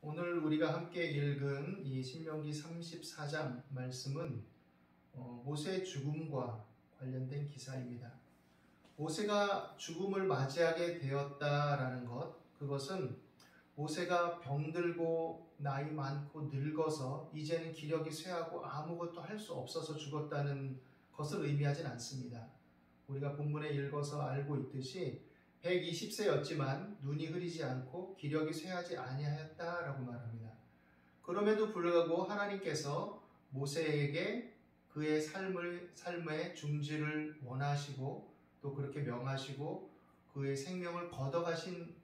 오늘 우리가 함께 읽은 이 신명기 34장 말씀은 모세의 죽음과 관련된 기사입니다. 모세가 죽음을 맞이하게 되었다라는 것, 그것은 모세가 병들고 나이 많고 늙어서 이제는 기력이 쇠하고 아무것도 할 수 없어서 죽었다는 것을 의미하진 않습니다. 우리가 본문에 읽어서 알고 있듯이 120세였지만 눈이 흐리지 않고 기력이 쇠하지 아니하였다라고 말합니다. 그럼에도 불구하고 하나님께서 모세에게 그의 삶의 중지를 원하시고 또 그렇게 명하시고 그의 생명을 걷어가신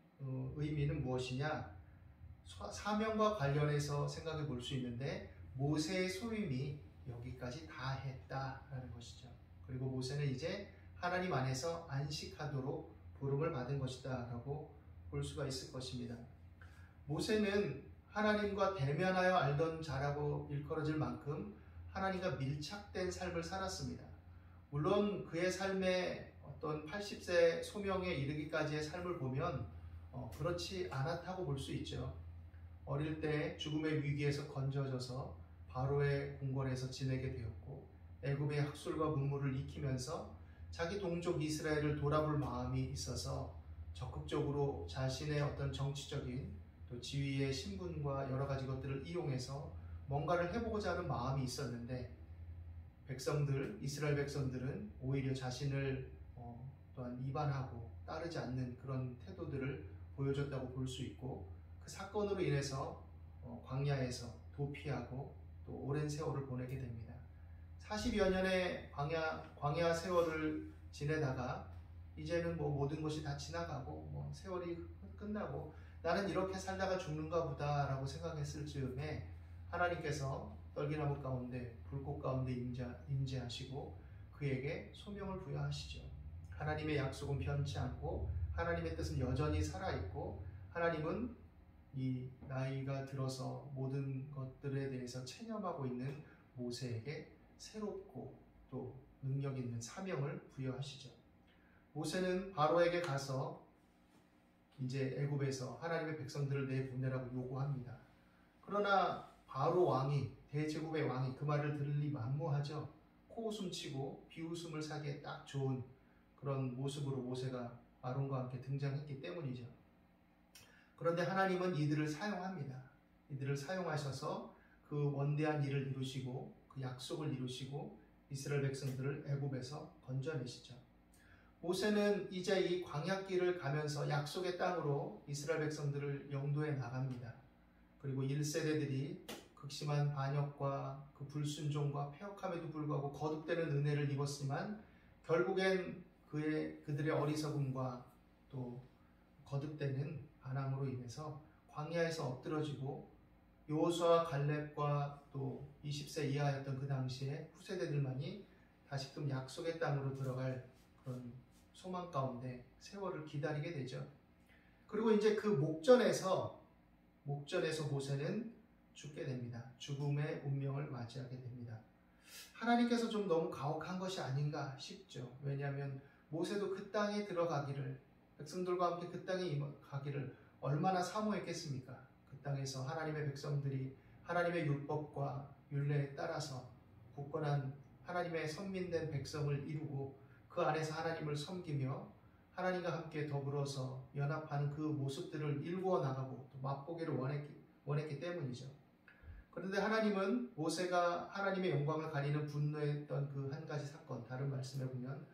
의미는 무엇이냐? 사명과 관련해서 생각해 볼 수 있는데 모세의 소임이 여기까지 다 했다라는 것이죠. 그리고 모세는 이제 하나님 안에서 안식하도록 부름을 받은 것이다 라고 볼 수가 있을 것입니다. 모세는 하나님과 대면하여 알던 자라고 일컬어질 만큼 하나님과 밀착된 삶을 살았습니다. 물론 그의 삶의 어떤 80세 소명에 이르기까지의 삶을 보면 그렇지 않았다고 볼 수 있죠. 어릴 때 죽음의 위기에서 건져져서 바로의 궁궐에서 지내게 되었고 애굽의 학술과 문물을 익히면서 자기 동족 이스라엘을 돌아볼 마음이 있어서 적극적으로 자신의 어떤 정치적인 또 지위의 신분과 여러 가지 것들을 이용해서 뭔가를 해보고자 하는 마음이 있었는데 이스라엘 백성들은 오히려 자신을 또한 이반하고 따르지 않는 그런 태도들을 보여줬다고 볼 수 있고 그 사건으로 인해서 광야에서 도피하고 또 오랜 세월을 보내게 됩니다. 40여 년의 광야 세월을 지내다가 이제는 모든 것이 다 지나가고 세월이 끝나고 나는 이렇게 살다가 죽는가 보다 라고 생각했을 즈음에 하나님께서 떨기나무 가운데 불꽃 가운데 임재하시고 그에게 소명을 부여하시죠. 하나님의 약속은 변치 않고 하나님의 뜻은 여전히 살아있고 하나님은 이 나이가 들어서 모든 것들에 대해서 체념하고 있는 모세에게 새롭고 또 능력 있는 사명을 부여하시죠. 모세는 바로에게 가서 이제 애굽에서 하나님의 백성들을 내보내라고 요구합니다. 그러나 바로 왕이 대제국의 왕이 그 말을 들으니 만무하죠. 코웃음 치고 비웃음을 사기에 딱 좋은 그런 모습으로 모세가 아론과 함께 등장했기 때문이죠. 그런데 하나님은 이들을 사용합니다. 이들을 사용하셔서 그 원대한 일을 이루시고 그 약속을 이루시고 이스라엘 백성들을 애굽에서 건져내시죠. 모세는 이제 이 광야길을 가면서 약속의 땅으로 이스라엘 백성들을 영도해 나갑니다. 그리고 1세대들이 극심한 반역과 그 불순종과 패역함에도 불구하고 거듭되는 은혜를 입었지만 결국엔 그들의 어리석음과 또 거듭되는 반항으로 인해서 광야에서 엎드러지고 여호수아와 갈렙과 또 20세 이하였던 그 당시에 후세대들만이 다시금 약속의 땅으로 들어갈 그런 소망 가운데 세월을 기다리게 되죠. 그리고 이제 그 목전에서 모세는 죽게 됩니다. 죽음의 운명을 맞이하게 됩니다. 하나님께서 좀 너무 가혹한 것이 아닌가 싶죠. 왜냐하면 모세도 그 땅에 들어가기를 백성들과 함께 그 땅에 가기를 얼마나 사모했겠습니까? 그 땅에서 하나님의 백성들이 하나님의 율법과 율례에 따라서 굳건한 하나님의 선민된 백성을 이루고 그 안에서 하나님을 섬기며 하나님과 함께 더불어서 연합하는 그 모습들을 일구어 나가고 또 맛보기를 원했기 때문이죠. 그런데 하나님은 모세가 하나님의 영광을 가리는 분노했던 그 한 가지 사건, 다른 말씀에 보면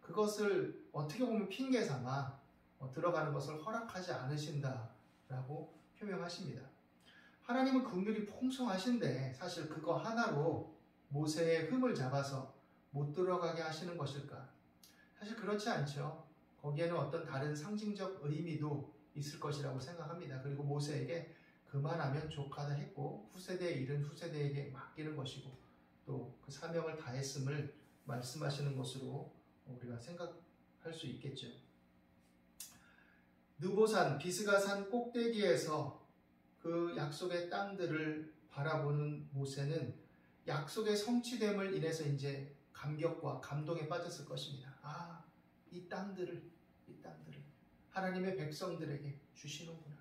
그것을 어떻게 보면 핑계 삼아 들어가는 것을 허락하지 않으신다라고 표명하십니다. 하나님은 긍휼이 풍성하신데 사실 그거 하나로 모세의 흠을 잡아서 못 들어가게 하시는 것일까? 사실 그렇지 않죠. 거기에는 어떤 다른 상징적 의미도 있을 것이라고 생각합니다. 그리고 모세에게 그만하면 족하다 했고 후세대의 일은 후세대에게 맡기는 것이고 또 그 사명을 다했음을 말씀하시는 것으로 우리가 생각할 수 있겠죠. 느보산 비스가산 꼭대기에서 그 약속의 땅들을 바라보는 모세는 약속의 성취됨을 인해서 이제 감격과 감동에 빠졌을 것입니다. 이 땅들을 하나님의 백성들에게 주시는구나.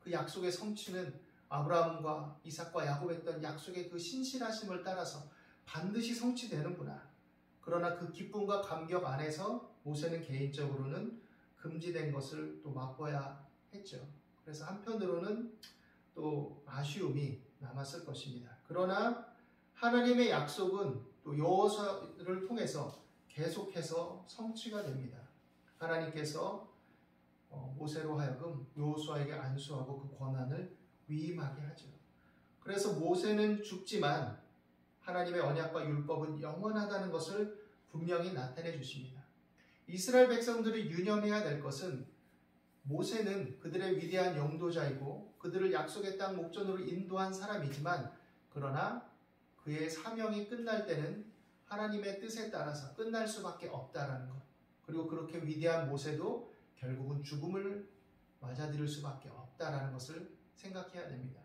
그 약속의 성취는 아브라함과 이삭과 야곱했던 약속의 그 신실하심을 따라서 반드시 성취되는구나. 그러나 그 기쁨과 감격 안에서 모세는 개인적으로는 금지된 것을 또 맛봐야 했죠. 그래서 한편으로는 또 아쉬움이 남았을 것입니다. 그러나 하나님의 약속은 또 여호수아를 통해서 계속해서 성취가 됩니다. 하나님께서 모세로 하여금 여호수아에게 안수하고 그 권한을 위임하게 하죠. 그래서 모세는 죽지만 하나님의 언약과 율법은 영원하다는 것을 분명히 나타내 주십니다. 이스라엘 백성들이 유념해야 될 것은 모세는 그들의 위대한 영도자이고 그들을 약속의 땅 목전으로 인도한 사람이지만 그러나 그의 사명이 끝날 때는 하나님의 뜻에 따라서 끝날 수밖에 없다라는 것. 그리고 그렇게 위대한 모세도 결국은 죽음을 맞아들일 수밖에 없다라는 것을 생각해야 됩니다.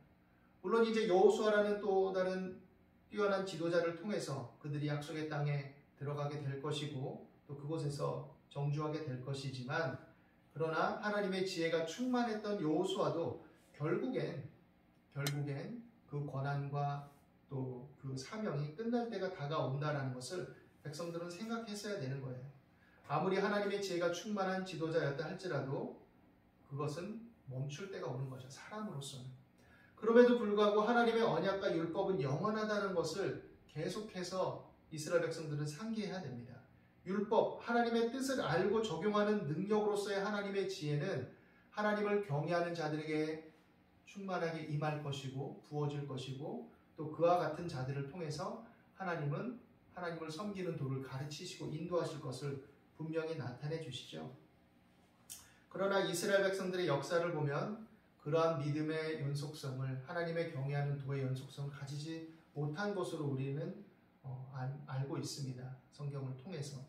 물론 이제 여호수아라는 또 다른 뛰어난 지도자를 통해서 그들이 약속의 땅에 들어가게 될 것이고 또 그곳에서 정주하게 될 것이지만 그러나 하나님의 지혜가 충만했던 여호수아도 결국엔 그 권한과 또 그 사명이 끝날 때가 다가온다라는 것을 백성들은 생각했어야 되는 거예요. 아무리 하나님의 지혜가 충만한 지도자였다 할지라도 그것은 멈출 때가 오는 거죠. 사람으로서는. 그럼에도 불구하고 하나님의 언약과 율법은 영원하다는 것을 계속해서 이스라엘 백성들은 상기해야 됩니다. 율법, 하나님의 뜻을 알고 적용하는 능력으로서의 하나님의 지혜는 하나님을 경외하는 자들에게 충만하게 임할 것이고 부어질 것이고 또 그와 같은 자들을 통해서 하나님을 섬기는 도를 가르치시고 인도하실 것을 분명히 나타내 주시죠. 그러나 이스라엘 백성들의 역사를 보면 그러한 믿음의 연속성을 하나님의 경외하는 도의 연속성을 가지지 못한 것으로 우리는 알고 있습니다. 성경을 통해서.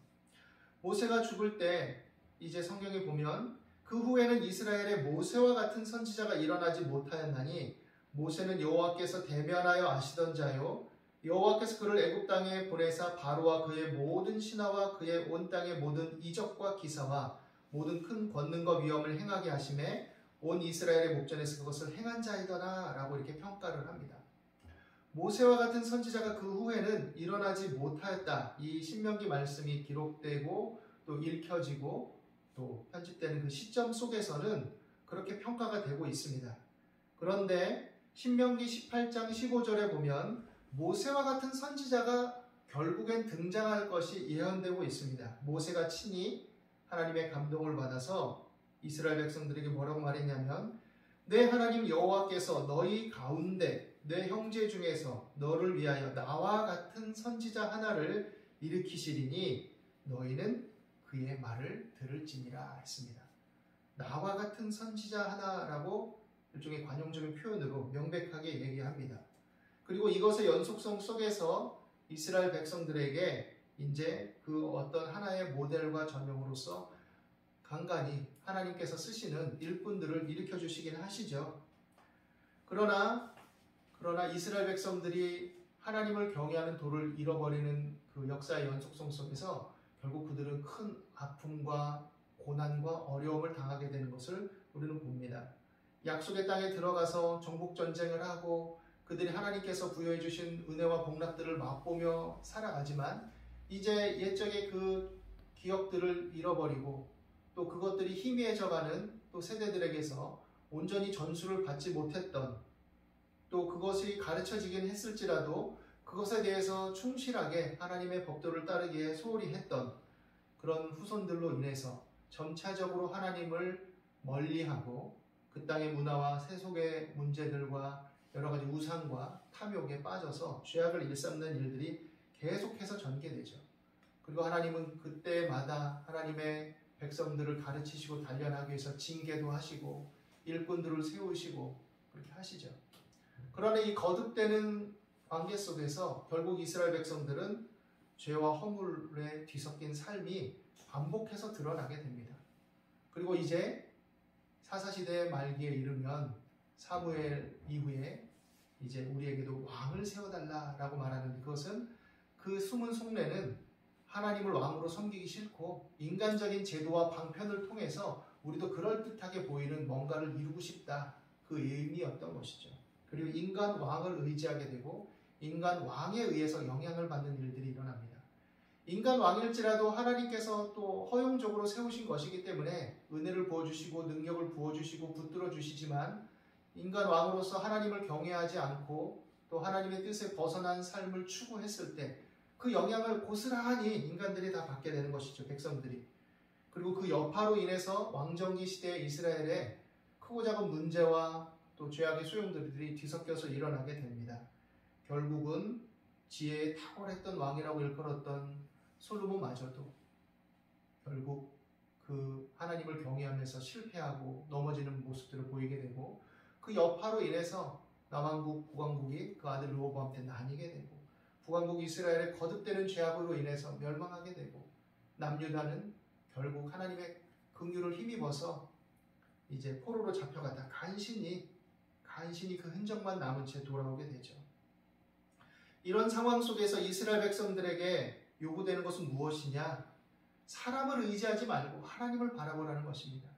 모세가 죽을 때 이제 성경에 보면 그 후에는 이스라엘에 모세와 같은 선지자가 일어나지 못하였나니 모세는 여호와께서 대면하여 아시던 자요 여호와께서 그를 애굽 땅에 보내사 바로와 그의 모든 신하와 그의 온 땅의 모든 이적과 기사와 모든 큰 권능과 위엄을 행하게 하심에 온 이스라엘의 목전에서 그것을 행한 자이더라 라고 이렇게 평가를 합니다. 모세와 같은 선지자가 그 후에는 일어나지 못하였다. 이 신명기 말씀이 기록되고 또 읽혀지고 또 편집되는 그 시점 속에서는 그렇게 평가가 되고 있습니다. 그런데 신명기 18장 15절에 보면 모세와 같은 선지자가 결국엔 등장할 것이 예언되고 있습니다. 모세가 친히 하나님의 감동을 받아서 이스라엘 백성들에게 뭐라고 말했냐면 내 하나님 여호와께서 너희 가운데 내 형제 중에서 너를 위하여 나와 같은 선지자 하나를 일으키시리니 너희는 그의 말을 들을지니라 했습니다. 나와 같은 선지자 하나라고 일종의 관용적인 표현으로 명백하게 얘기합니다. 그리고 이것의 연속성 속에서 이스라엘 백성들에게 이제 그 어떤 하나의 모델과 전형으로서 간간히 하나님께서 쓰시는 일꾼들을 일으켜 주시긴 하시죠. 그러나 이스라엘 백성들이 하나님을 경외하는 도를 잃어버리는 그 역사의 연속성 속에서 결국 그들은 큰 아픔과 고난과 어려움을 당하게 되는 것을 우리는 봅니다. 약속의 땅에 들어가서 정복전쟁을 하고 그들이 하나님께서 부여해 주신 은혜와 복락들을 맛보며 살아가지만 이제 옛적의 그 기억들을 잃어버리고 또 그것들이 희미해져가는 또 세대들에게서 온전히 전수를 받지 못했던 또 그것이 가르쳐지긴 했을지라도 그것에 대해서 충실하게 하나님의 법도를 따르기에 소홀히 했던 그런 후손들로 인해서 점차적으로 하나님을 멀리하고 그 땅의 문화와 세속의 문제들과 여러 가지 우상과 탐욕에 빠져서 죄악을 일삼는 일들이 계속해서 전개되죠. 그리고 하나님은 그때마다 하나님의 백성들을 가르치시고 단련하기 위해서 징계도 하시고 일꾼들을 세우시고 그렇게 하시죠. 그러나 이 거듭되는 관계 속에서 결국 이스라엘 백성들은 죄와 허물에 뒤섞인 삶이 반복해서 드러나게 됩니다. 그리고 이제 사사시대의 말기에 이르면 사무엘 이후에 이제 우리에게도 왕을 세워달라라고 말하는데 그것은 그 숨은 속내는 하나님을 왕으로 섬기기 싫고 인간적인 제도와 방편을 통해서 우리도 그럴듯하게 보이는 뭔가를 이루고 싶다 그 의미였던 것이죠. 그리고 인간 왕을 의지하게 되고 인간 왕에 의해서 영향을 받는 일들이 일어납니다. 인간 왕일지라도 하나님께서 또 허용적으로 세우신 것이기 때문에 은혜를 부어주시고 능력을 부어주시고 붙들어 주시지만 인간 왕으로서 하나님을 경외하지 않고 또 하나님의 뜻에 벗어난 삶을 추구했을 때 그 영향을 고스란히 인간들이 다 받게 되는 것이죠. 백성들이. 그리고 그 여파로 인해서 왕정기 시대의 이스라엘에 크고 작은 문제와 또 죄악의 소용돌이들이 뒤섞여서 일어나게 됩니다. 결국은 지혜에 탁월했던 왕이라고 일컬었던 솔로몬마저도 결국 그 하나님을 경외하면서 실패하고 넘어지는 모습들을 보이게 되고 그 여파로 인해서 남왕국, 북왕국이 그 아들 르호보암 때 나뉘게 되고 북왕국 이스라엘의 거듭되는 죄악으로 인해서 멸망하게 되고 남유다는 결국 하나님의 긍휼을 힘입어서 이제 포로로 잡혀가다 간신히 그 흔적만 남은 채 돌아오게 되죠. 이런 상황 속에서 이스라엘 백성들에게 요구되는 것은 무엇이냐? 사람을 의지하지 말고 하나님을 바라보라는 것입니다.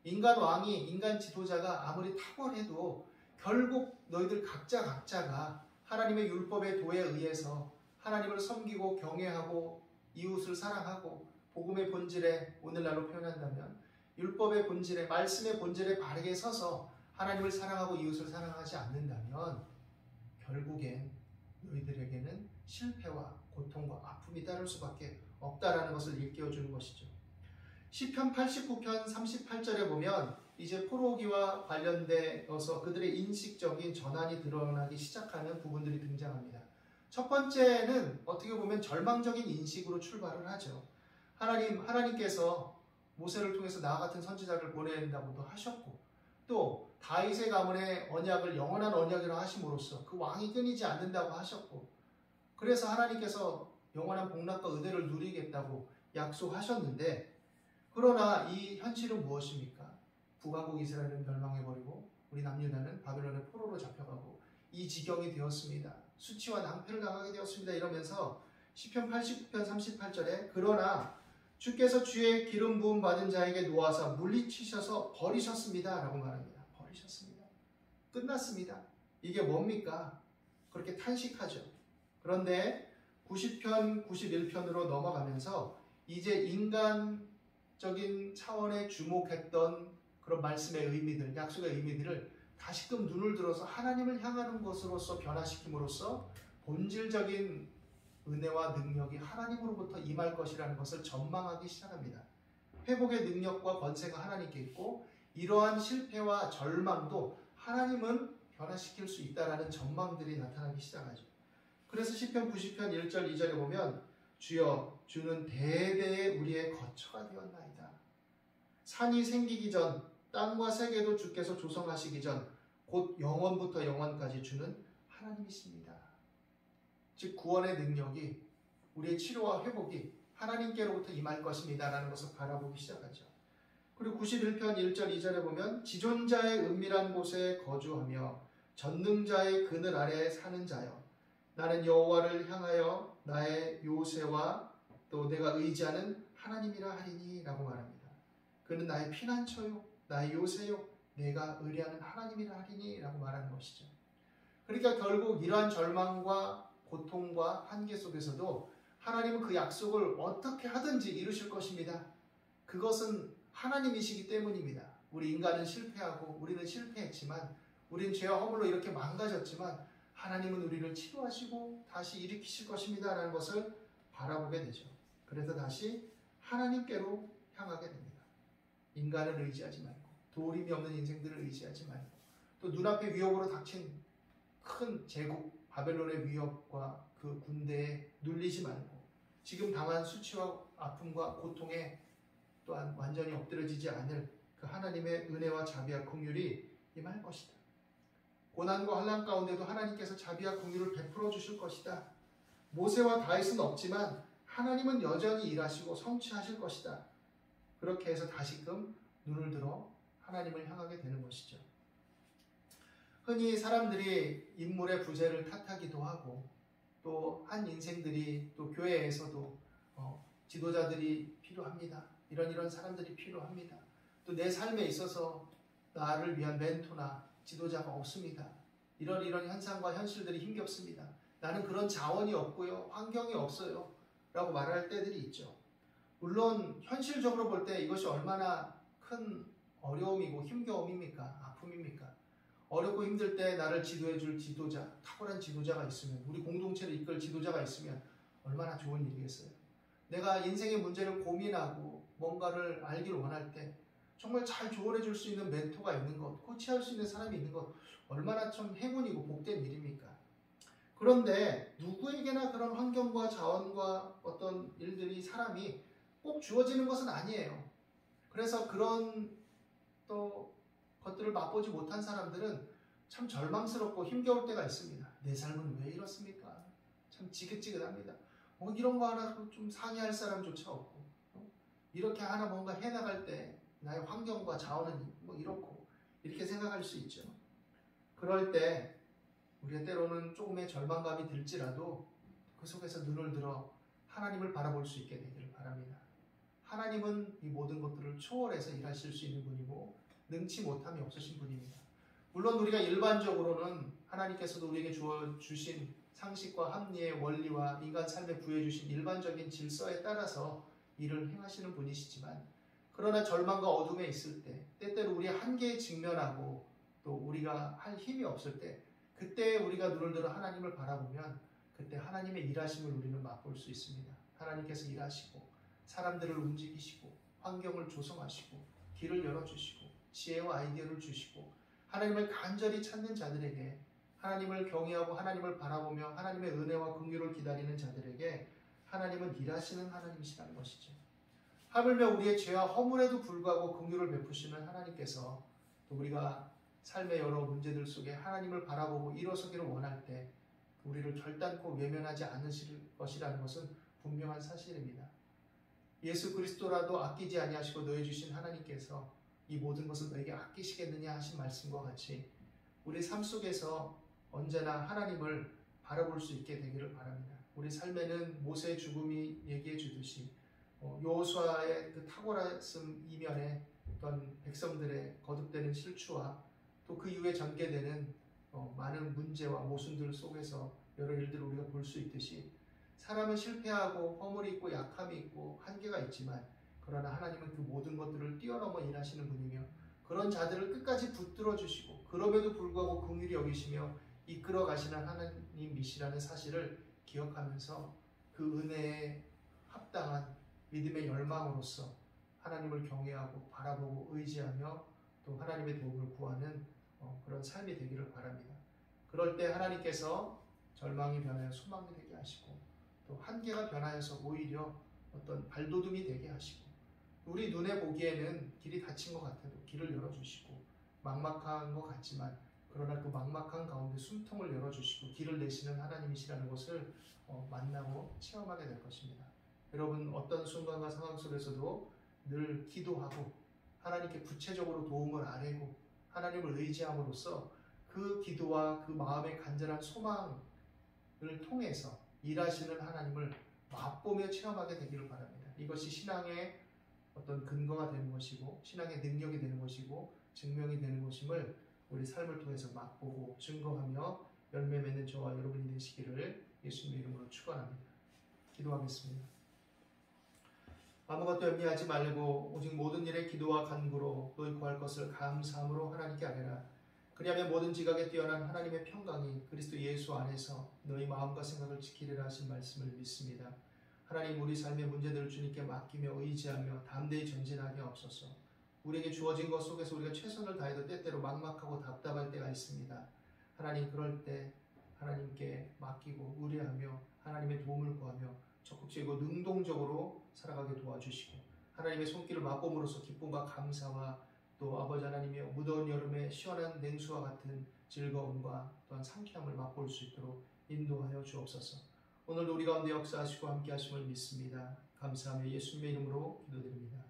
인간 왕이, 인간 지도자가 아무리 탁월해도 결국 너희들 각자가 하나님의 율법의 도에 의해서 하나님을 섬기고 경외하고 이웃을 사랑하고 복음의 본질에 오늘날로 표현한다면 율법의 본질에, 말씀의 본질에 바르게 서서 하나님을 사랑하고 이웃을 사랑하지 않는다면 결국엔 너희들에게는 실패와 고통과 아픔이 따를 수밖에 없다라는 것을 일깨워주는 것이죠. 시편 89편 38절에 보면 이제 포로기와 관련되어서 그들의 인식적인 전환이 드러나기 시작하는 부분들이 등장합니다. 첫 번째는 어떻게 보면 절망적인 인식으로 출발을 하죠. 하나님께서 모세를 통해서 나와 같은 선지자를 보낸다고도 하셨고 또 다윗의 가문의 언약을 영원한 언약이라 하심으로써 그 왕이 끊이지 않는다고 하셨고 그래서 하나님께서 영원한 복락과 은혜를 누리겠다고 약속하셨는데 그러나 이 현실은 무엇입니까? 북왕국 이스라엘은 멸망해버리고 우리 남유다는 바벨론의 포로로 잡혀가고 이 지경이 되었습니다. 수치와 낭패를 당하게 되었습니다. 이러면서 시편 89편 38절에 그러나 주께서 주의 기름 부음 받은 자에게 놓아서 물리치셔서 버리셨습니다. 라고 말합니다. 버리셨습니다. 끝났습니다. 이게 뭡니까? 그렇게 탄식하죠. 그런데 90편, 91편으로 넘어가면서 이제 인간적인 차원에 주목했던 그런 말씀의 의미들, 약속의 의미들을 다시금 눈을 들어서 하나님을 향하는 것으로서 변화시킴으로써 본질적인 은혜와 능력이 하나님으로부터 임할 것이라는 것을 전망하기 시작합니다. 회복의 능력과 권세가 하나님께 있고 이러한 실패와 절망도 하나님은 변화시킬 수 있다라는 전망들이 나타나기 시작하죠. 그래서 시편 90편 1절 2절에 보면 주여 주는 대대의 우리의 거처가 되었나이다. 산이 생기기 전 땅과 세계도 주께서 조성하시기 전 곧 영원부터 영원까지 주는 하나님이십니다. 즉 구원의 능력이 우리의 치료와 회복이 하나님께로부터 임할 것입니다 라는 것을 바라보기 시작하죠. 그리고 91편 1절 2절에 보면 지존자의 은밀한 곳에 거주하며 전능자의 그늘 아래에 사는 자여 나는 여호와를 향하여 나의 요새와 또 내가 의지하는 하나님이라 하리니 라고 말합니다. 그는 나의 피난처요 나의 요새요 내가 의뢰하는 하나님이라 하리니 라고 말하는 것이죠. 그러니까 결국 이러한 절망과 고통과 한계 속에서도 하나님은 그 약속을 어떻게 하든지 이루실 것입니다. 그것은 하나님이시기 때문입니다. 우리 인간은 실패하고 우리는 실패했지만 우리는 죄와 허물로 이렇게 망가졌지만 하나님은 우리를 치료하시고 다시 일으키실 것입니다 라는 것을 바라보게 되죠. 그래서 다시 하나님께로 향하게 됩니다. 인간을 의지하지 말고 도림이 없는 인생들을 의지하지 말고 또 눈앞에 위협으로 닥친 큰 제국 바벨론의 위협과 그 군대에 눌리지 말고 지금 당한 수치와 아픔과 고통에 또한 완전히 엎드려지지 않을 그 하나님의 은혜와 자비와 긍휼이 임할 것이다. 고난과 환난 가운데도 하나님께서 자비와 긍휼을 베풀어 주실 것이다. 모세와 다윗은 없지만 하나님은 여전히 일하시고 성취하실 것이다. 그렇게 해서 다시금 눈을 들어 하나님을 향하게 되는 것이죠. 흔히 사람들이 인물의 부재를 탓하기도 하고 또 한 인생들이 또 교회에서도 지도자들이 필요합니다. 이런 사람들이 필요합니다. 또 내 삶에 있어서 나를 위한 멘토나 지도자가 없습니다. 이런 현상과 현실들이 힘겹습니다. 나는 그런 자원이 없고요. 환경이 없어요. 라고 말할 때들이 있죠. 물론 현실적으로 볼 때 이것이 얼마나 큰 어려움이고 힘겨움입니까? 아픔입니까? 어렵고 힘들 때 나를 지도해줄 지도자, 탁월한 지도자가 있으면, 우리 공동체를 이끌 지도자가 있으면 얼마나 좋은 일이겠어요. 내가 인생의 문제를 고민하고 뭔가를 알기를 원할 때 정말 잘 조언해 줄 수 있는 멘토가 있는 것, 코치할 수 있는 사람이 있는 것, 얼마나 참 행운이고 복된 일입니까? 그런데 누구에게나 그런 환경과 자원과 어떤 일들이 사람이 꼭 주어지는 것은 아니에요. 그래서 그런 또 것들을 맛보지 못한 사람들은 참 절망스럽고 힘겨울 때가 있습니다. 내 삶은 왜 이렇습니까? 참 지긋지긋합니다. 이런 거 하나 좀 상의할 사람조차 없고, 이렇게 하나 뭔가 해나갈 때 나의 환경과 자원은 이렇고, 이렇게 생각할 수 있죠. 그럴 때 우리가 때로는 조금의 절망감이 들지라도 그 속에서 눈을 들어 하나님을 바라볼 수 있게 되기를 바랍니다. 하나님은 이 모든 것들을 초월해서 일하실 수 있는 분이고 능치 못함이 없으신 분입니다. 물론 우리가 일반적으로는 하나님께서도 우리에게 주신 상식과 합리의 원리와 인간 삶에 부여주신 일반적인 질서에 따라서 일을 행하시는 분이시지만, 그러나 절망과 어둠에 있을 때, 때때로 우리의 한계에 직면하고 또 우리가 할 힘이 없을 때, 그때 우리가 눈을 들어 하나님을 바라보면 그때 하나님의 일하심을 우리는 맛볼 수 있습니다. 하나님께서 일하시고 사람들을 움직이시고 환경을 조성하시고 길을 열어주시고 지혜와 아이디어를 주시고, 하나님을 간절히 찾는 자들에게, 하나님을 경외하고 하나님을 바라보며 하나님의 은혜와 긍휼을 기다리는 자들에게 하나님은 일하시는 하나님이시라는 것이죠. 하물며 우리의 죄와 허물에도 불구하고 긍휼을 베푸시는 하나님께서 또 우리가 삶의 여러 문제들 속에 하나님을 바라보고 일어서기를 원할 때 우리를 결단코 외면하지 않으실 것이라는 것은 분명한 사실입니다. 예수 그리스도라도 아끼지 아니하시고 너희 주신 하나님께서 이 모든 것을 너에게 아끼시겠느냐 하신 말씀과 같이 우리 삶 속에서 언제나 하나님을 바라볼 수 있게 되기를 바랍니다. 우리 삶에는 모세의 죽음이 얘기해 주듯이 여호수아의 그 탁월했음 이면에 어떤 백성들의 거듭되는 실추와 또 그 이후에 전개되는 많은 문제와 모순들 속에서 여러 일들을 우리가 볼 수 있듯이, 사람은 실패하고 허물이 있고 약함이 있고 한계가 있지만 그러나 하나님은 그 모든 것들을 뛰어넘어 일하시는 분이며 그런 자들을 끝까지 붙들어 주시고 그럼에도 불구하고 긍휼히 여기시며 이끌어 가시는 하나님이시라는 사실을 기억하면서 그 은혜에 합당한 믿음의 열망으로서 하나님을 경외하고 바라보고 의지하며 또 하나님의 도움을 구하는 그런 삶이 되기를 바랍니다. 그럴 때 하나님께서 절망이 변하여 소망이 되게 하시고 또 한계가 변하여서 오히려 어떤 발돋움이 되게 하시고, 우리 눈에 보기에는 길이 닫힌 것 같아도 길을 열어주시고 막막한 것 같지만 그러나 그 막막한 가운데 숨통을 열어주시고 길을 내시는 하나님이시라는 것을 만나고 체험하게 될 것입니다. 여러분, 어떤 순간과 상황 속에서도 늘 기도하고 하나님께 구체적으로 도움을 아뢰고 하나님을 의지함으로써 그 기도와 그 마음의 간절한 소망을 통해서 일하시는 하나님을 맛보며 체험하게 되기를 바랍니다. 이것이 신앙의 어떤 근거가 되는 것이고 신앙의 능력이 되는 것이고 증명이 되는 것임을 우리 삶을 통해서 맛보고 증거하며 열매 맺는 저와 여러분이 되시기를 예수님의 이름으로 축원합니다. 기도하겠습니다. 아무것도 염려하지 말고 오직 모든 일에 기도와 간구로 너희 구할 것을 감사함으로 하나님께 아뢰라. 그리하면 모든 지각에 뛰어난 하나님의 평강이 그리스도 예수 안에서 너희 마음과 생각을 지키리라 하신 말씀을 믿습니다. 하나님, 우리 삶의 문제들을 주님께 맡기며 의지하며 담대히 전진하게 하옵소서. 우리에게 주어진 것 속에서 우리가 최선을 다해도 때때로 막막하고 답답할 때가 있습니다. 하나님, 그럴 때 하나님께 맡기고 의뢰하며 하나님의 도움을 구하며 적극적이고 능동적으로 살아가게 도와주시고 하나님의 손길을 맛봄으로써 기쁨과 감사와 또 아버지 하나님의 무더운 여름의 시원한 냉수와 같은 즐거움과 또한 상쾌함을 맛볼 수 있도록 인도하여 주옵소서. 오늘도 우리 가운데 역사하시고 함께 하심을 믿습니다. 감사하며 예수님의 이름으로 기도드립니다.